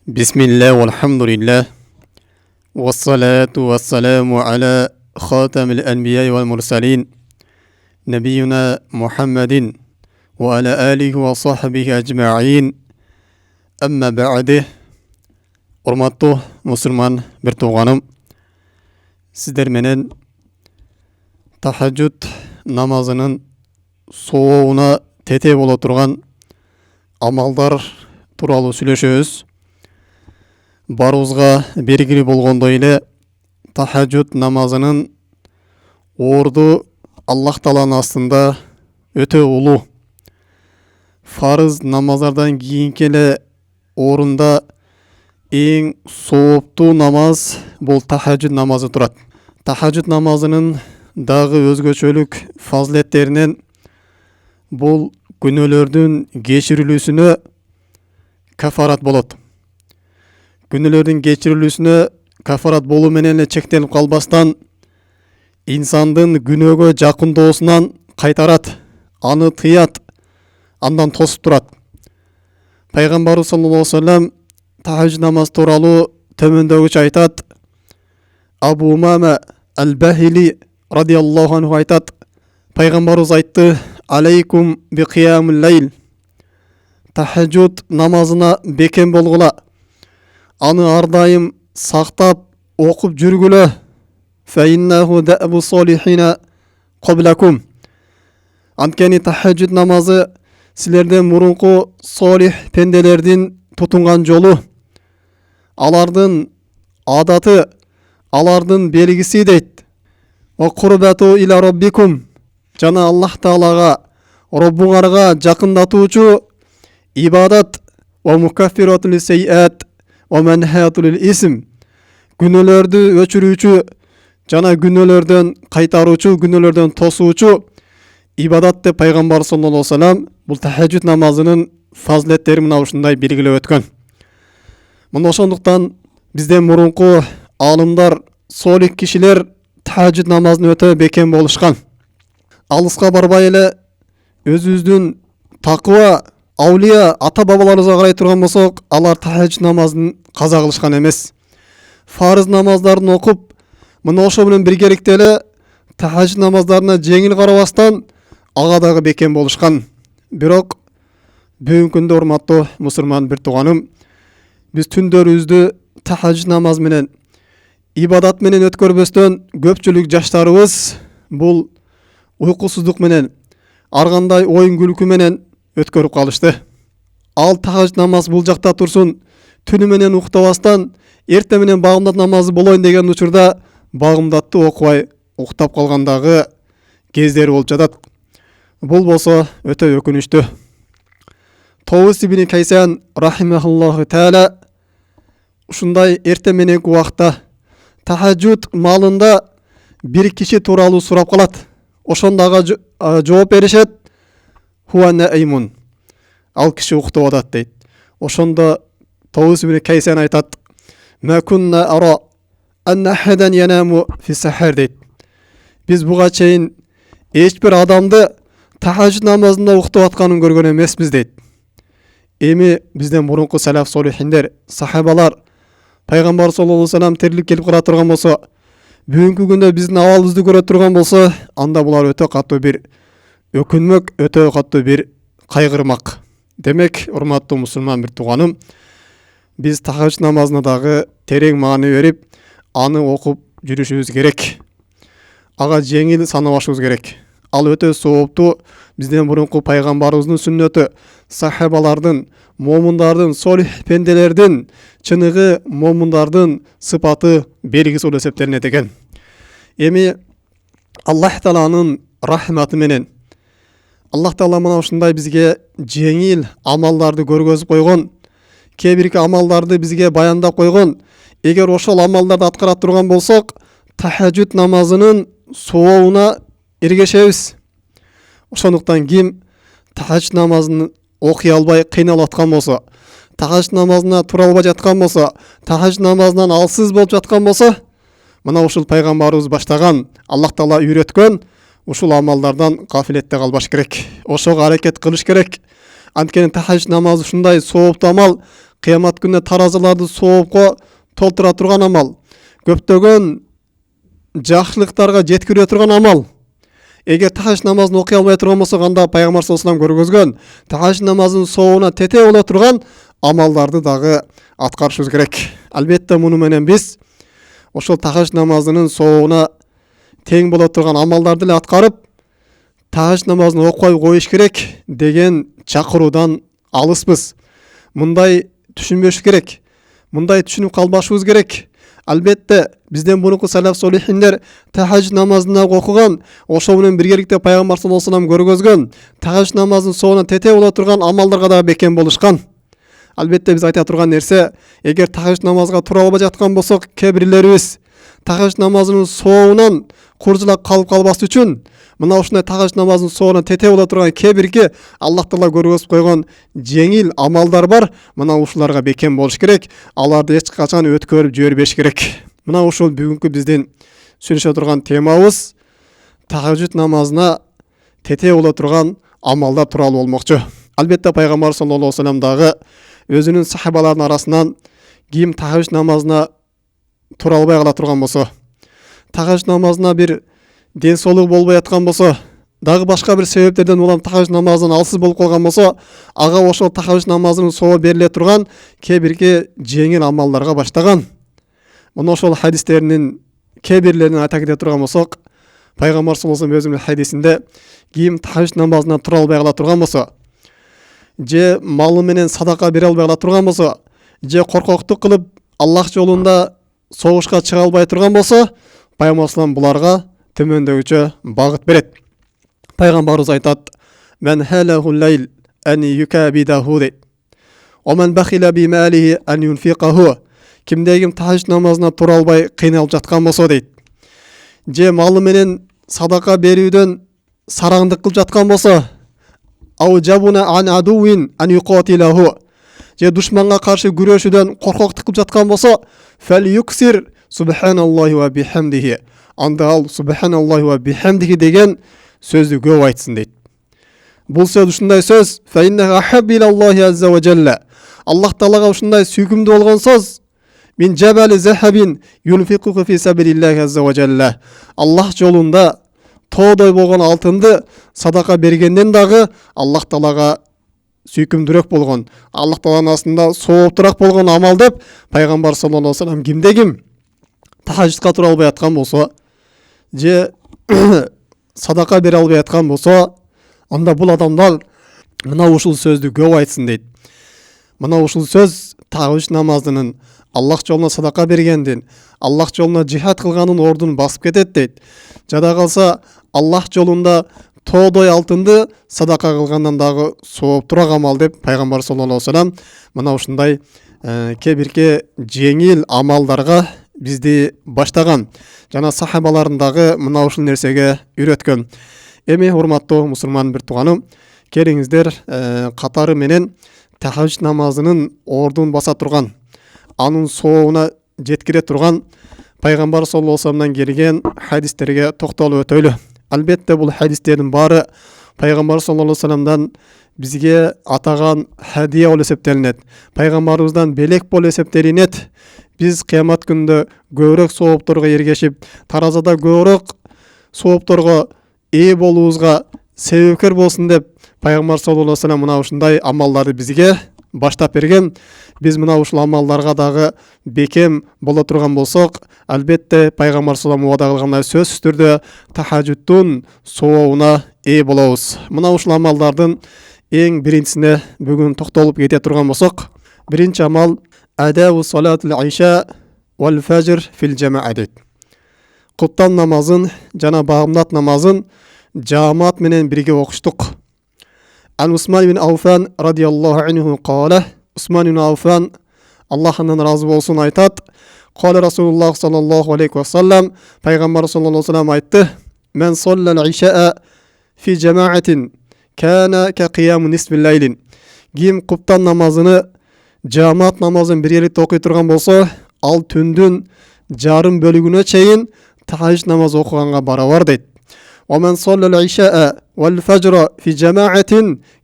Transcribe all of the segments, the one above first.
بسم الله والحمد لله والصلاة والسلام على خاتم الأنبياء والمرسلين نبينا محمد وعلى آله وصحبه أجمعين أما بعد Урматтуу мусулман бир тууганым, сиздер менен тахажжуд намазынын соогуна тете боло турган амалдар тууралуу сүйлөшөбүз. Барыбызга белгилүү болгондой эле тахажжуд намазынын орду Аллах Тааланын астында өтө улуу. Фарыз намаздардан кийинки эле орунда эң сооптуу намаз бул тахажжуд намазы турат. Тахажжуд намазынын дагы өзгөчөлүк фазилеттеринен бул күнөөлөрдүн кечирилүүсүнө кафарат болот. Күнөөлөрдүн кечирилүүсүнө кафарат болуу менен эле чектелип калбастан инсандын күнөөгө жакындоосунан кайтарат, аны тыят, андан тосуп турат. Пайгамбарыбыз саллаллаху алейхи ва саллям тахажжуд намаз тууралуу төмөндөгүчө айтат. Абу Умама Ал-Бахили радиаллаху анху айтат. Пайгамбарыбыз айтты: "Алейкум би киямул лейл." Тахажжуд намазына бекем болгула. Аны ар дайым сактап, окуп жүргүлө. Фа иннаху дa'бу солихина qablакум. Анткени тахажжуд намазы силерден мурунку солих пенделердин тутунган жолу, алардын адаты, алардын белгиси дейт. Ва курбату иля роббикум. Жана Аллах Таалага, Роббуңарга жакындатуучу ибадат. Ва мукаффиратул сейат ва манхатул исм. Күнөөлөрдү өчүрүүчү жана күнөөлөрдөн кайтаруучу, күнөөлөрдөн тосуучу ибадат деп Пайгамбар саллаллаху алейхи ва саллям бул тахажжуд намазынын фазилеттери мына ушундай белгилеп өткөн. Мына ошондуктан бизден мурунку алымдар, солих кишилер тахажжуд намазын өтө бекем болушкан. Алыска барбай эле өзүбүздүн такыба, аулия, ата бабаларыбызга карай турган болсок, алар тахажжуд намазын каза кылышкан эмес. Фарыз намаздарын окуп, мына ошо менен биргеликте эле тахажжуд намаздарына жеңил карабастан ага дагы бекем болушкан. Бирок бүгүнкү күндө урматтуу мусулман бир тууганым, биз түндөрүбүздү тахажжуд намаз менен, ибадат менен өткөрбөстөн көпчүлүк жаштарыбыз бул уйкусуздук менен, ар кандай оюн күлкү менен өткөрүп калышты. Ал тахажжуд намаз бул жакта турсун, түнү менен уктабастан эрте менен багымдат намазы болоюн деген учурда багымдатты окубай уктап калгандагы кездери болуп жатат. Бул болсо өтө өкүнүчтүү. Тоус ибн Кайсан рахимахуллаху таала ушундай эрте мененки убакта тахажжуд маалында бир киши тууралуу сурап калат. Ошондо ага жооп беришет: "Хуа наимун." Ал киши уктап атат дейт. Ошондо Тоус ибн Кайсан айтат: "Ма кунна ара анна ахадан янаму фи сахар." дейт. Биз буга чейин эч бир адамды тахажжуд намазында уктап атканын көргөн эмеспиз дейт. Эми бизден мурунку салаф солихиндер, сахабалар, Пайгамбар саллаллаху алейхи ва саллям тирилип келип кала турган болсо, бүгүнкү күндө биздин абалыбызды көрө турган болсо, анда булар өтө катуу бир өкүнмөк, өтө катуу бир кайгырмак. Демек, урматтуу мусулман бир тууганым, биз тахажжуд намазына дагы терең маани берип, аны окуп жүрүшүбүз керек. Ага жеңил санабашыбыз керек. Ал өтө сооптуу, бизден мурунку пайгамбарыбыздын сүннөтү, сахабалардын, момундардын, солих пенделердин, чыныгы момундардын сыпаты, белгиси болуп эсептелинет экен. Эми Аллах Тааланын рахматы менен Аллах Таала мына ушундай бизге жеңил амалдарды көргөзүп койгон, кээ бирки амалдарды бизге баяндап койгон. Эгер ошол амалдарды аткара турган болсок, тахажжуд намазынын соогуна эргешебиз. Ошондуктан ким тахажжуд намазын окуй албай кыйналып аткан болсо, тахажжуд намазына тура албай жаткан болсо, тахажжуд намазынан алсыз болуп жаткан болсо, мына ушул пайгамбарыбыз баштаган, Аллах Таала үйрөткөн ушул амалдардан гафилетте калбаш керек. Ошого аракет кылыш керек. Анткени тахажжуд намазы ушундай сооптуу амал, Кыямат күнү таразыларды соопко толтура турган амал, көптөгөн жакшылыктарга жеткире турган амал. Эгер тахажжуд намазын окуй албай турган болсок, анда пайгамбар саллаллаху алейхи вассалам көргөзгөн тахажжуд намазынын соогуна тете боло турган амалдарды дагы аткарышыбыз керек. Албетте муну менен биз ошол тахажжуд намазынын соогуна тең боло турган амалдарды эле аткарып, тахажжуд намазын окубай коюш керек деген чакыруудан алыспыз. Мындай түшүнбөш керек. Мындай түшүнүп калбашыбыз керек. Албетте бизден бурунку салаф солихиндер тахажжуд намазын окуган, ошол менен биргеликте пайгамбар саллаллаху алейхи вассалам көргөзгөн тахажжуд намазынын соогуна тете боло турган амалдарга дагы бекем болушкан. Албетте биз айта турган нерсе, эгер тахажжуд намазга тура албай жаткан болсок, кээ бирлерибиз тахажжуд намазынын соогунан куржулап калып калбас үчүн мына ушундай тахажжуд намазынын соогуна тете боло турган кээ бирки Аллах Таала көргөзүп койгон жеңил амалдар бар. Мына ушуларга бекем болуш керек. Аларды эч качан өткөрүп жибербеш керек. Мына ушул бүгүнкү биздин сүйлөшө турган темабыз тахажжуд намазына тете боло турган амалдар тууралуу болмокчу. Албетте пайгамбар саллаллаху алейхи вассалам дагы өзүнүн сахабаларынын арасынан ким тахажжуд намазына тура албай кала турган болсо, тахажжуд намазына бир ден соолугу болбой аткан болсо, дагы башка бир себептерден улам тахажжуд намазынан алсыз болуп калган болсо, ага ошол тахажжуд намазынын соого бериле турган кээ бирки жеңил амалдарга баштаган. Мына ошол хадистеринин кээ бирлерин айта кете турган болсок, пайгамбар саллаллаху алейхи вассалам өзүнүн хадисинде ким тахажжуд намазына тура албай кала турган болсо, же малы менен садака бере албай кала турган болсо, же коркоктук кылып Аллах жолунда согушка чыга албай турган болсо, пайгамбар саллаллаху буларга төмөндөгүчө багыт берет. Пайгамбарыбыз айтат: "Мен халахул лайл ан юкабидаху дейт. Омен бахила би малихи ан юнфиқаху." Кимде тахажжуд намазына тура албай кыйналып жаткан болсо дейт, же малы менен садака берүүдөн сараңдык кылып жаткан болсо, ау жабуна ан адуин ан юқатилаху, же душманга каршы күрөшүүдөн коркоктук кылып жаткан болсо, фал юксир субханаллахи ва бихамдихи, анда ал субханаллахи ва бихамдихи деген сөздү көп айтсын дейт. Бул сөз ушундай сөз, фа инна ахаб илаллахи азза ва жалла, Аллах Таалага ушундай сүйкүмдүү болгон сөз, мин жабали захабин юнфиқу фи сабилиллахи азза ва жалла, Аллах жолунда тоодой болгон алтынды садака бергенден дагы Аллах Таалага сүйкүмдүүрөөк болгон, Аллах Тааланын астында сооптураак болгон амал деп пайгамбар саллаллаху алейхи вассалам кимде ким тахажжудка тура албай аткан болсо, же садака бере албай аткан болсо, анда бул адамдар мына ушул сөздү көп айтсын дейт. Мына ушул сөз тахажжуд намазынын Аллах жолуна садака бергендин, Аллах жолуна жихад кылганын ордун басып кетет дейт. Жада калса Аллах жолунда тоодой алтынды садака кылгандан дагы сооптураак амал деп пайгамбар саллаллаху алейхи вассалам мына ушундай кээ бирки жеңил амалдарга бизди баштаган, жана сахабаларын дагы мына ушул нерсеге үйрөткөн. Эми урматтуу мусулман бир тууганым, келиңиздер катары менен тахажжуд намазынын ордун баса турган, анын соогуна жеткире турган пайгамбар саллаллаху алейхи вассаламдан келген хадистерге токтолуп өтөлү. Албетте бул хадистердин баары пайгамбар саллаллаху алейхи вассаламдан бизге атаган хадия болуп эсептелинет. Пайгамбарыбыздан белек болуп эсептелинет. Биз кыямат күндө көбүрөөк соопторго эргешип, таразада көбүрөөк соопторго ээ болуубузга себепкер болсун деп пайгамбар саллаллаху алейхи вассалам мына ушундай амалдарды бизге баштап берген. Биз мына ушул амалдарга дагы бекем боло турган болсок, албетте пайгамбар саллаллаху алейхи вассалам кылгандай сөзсүз түрдө тахажжудтун соогуна ээ болобуз. Мына ушул амалдардын эң биринчисине бүгүн токтолуп кете турган болсок, биринчи амал адау салатул айша вал фажр фил жамаа дейт. Куптан намазын жана багымдат намазын жамаат менен бирге окуштук. Ан Усман ибн Ауфан радиаллаху анху кала, Усман ибн Ауфан Аллахтан разы болсун айтат, кала Расулуллах саллаллаху алейхи вассалам, пайгамбар саллаллаху алейхи вассалам айтты: "Мен саллал ишаа фи жамаатин кана ка қияму нисфил лайлин." Ким куптан намазыны жамаат намазын биргеликте окуй турган болсо, ал түндүн жарым бөлүгүнө чейин тахажжуд намаз окуганга барабар дейт. ومن صلى العشاء والفجر في جماعة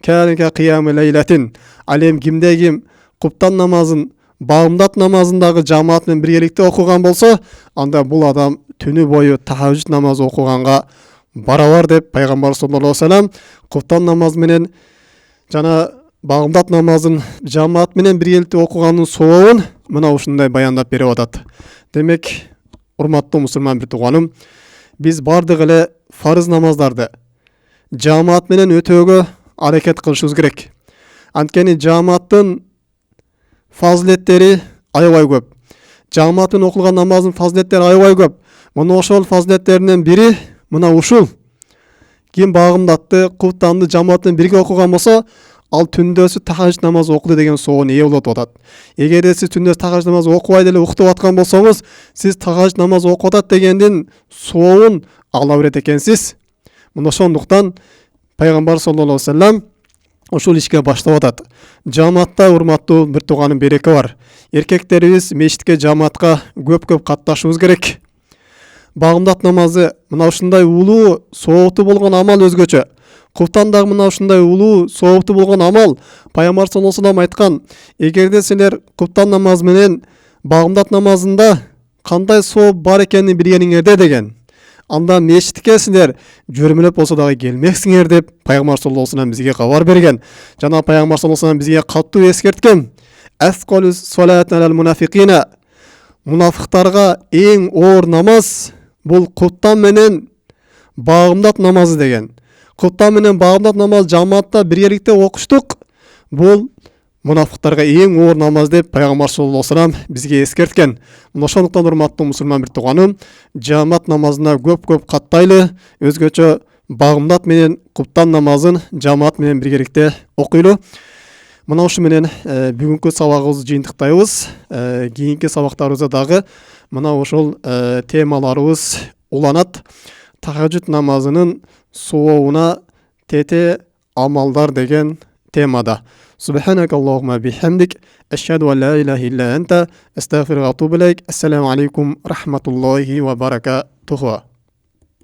كان كقيام ليلة. Алем кимде ким құптан намазын бағымдат намазындағы жамаатмен біргелікте оқыған болса, анда бұл адам түні бойы тахажжуд намазы оқығанға барабар деп пайғамбар саллаллаху алейхи ва саллям құптан намазы менен жана бағымдат намазын жамаат менен біргелікте оқығанның соуын мына ушундай баяндап берип атат. Демек, урматтуу мусулман бир тууганым, биз бардык эле фарыз намаздарды жамаат менен өтөөгө аракет кылышыбыз керек. Анткени жамааттын фазилеттери аябай көп. Жамааттын окулган намаздын фазилеттери аябай көп. Мына ошол фазилеттеринен бири мына ушул. Ким багымдатты, куптанды жамааттын бирге окуган болсо, ал түндөсү тахажжуд намазы окуду деген соонун ээ болот атат. Эгерде сиз түндөсү тахажжуд намазы окубай деле уктап аткан болсоңуз, сиз тахажжуд намазы окуп атат дегендин соонун ала берет экенсиз. Мына ошондуктан пайгамбар саллаллаху алейхи ва саллям ушул ишке баштап атат. Жамаатта урматтуу бир тууганын береке бар. Эркектерибиз мешитке, жамаатка көп катташыбыз керек. Багымдат намазы мына ушундай улуу, сооптуу болгон амал өзгөчө. Куптан дагы мына ушундай улуу, сооптуу болгон амал. Пайгамбар саллаллаху алейхи ва саллям айткан, эгерде силер куптан намазы менен багымдат намазында кандай сооп бар экенин билгениңерде деген, анда мешитке силер жөрмөлөп болсо дагы келмексиңер деп пайгамбар саллаллаху алейхи ва саллям бизге кабар берген. Жана пайгамбар саллаллаху алейхи ва саллям бизге каттуу эскерткен. Асқалу салат алал мунафиқина. Мунафиктарга эң оор намаз бул куптан менен багымдат намазы деген. Куптан менен багымдат намаз жамаатта биргеликте окуштук. Бул мунафиктарга эң оор намаз деп пайгамбар саллаллаху алейхи ва саллям бизге эскерткен. Мына ошондуктан урматтуу мусулман бир тууганым, жамаат намазына көп каттайлы, өзгөчө багымдат менен куптан намазын жамаат менен биргеликте окуйлу. Мына ушу менен бүгүнкү сабагыбызды жыйынтыктайбыз. Кийинки сабактарыбызда дагы мына ошол темаларыбыз уланат. Тахажжуд намазынын сообуна тете амалдар деген темада. Субханак Аллахумма бихамдик, ашхаду ан ла илаха илля анта, астагфирука ва атубу илейк. Ассаламу алейкум рахматуллахи ва баракатуху.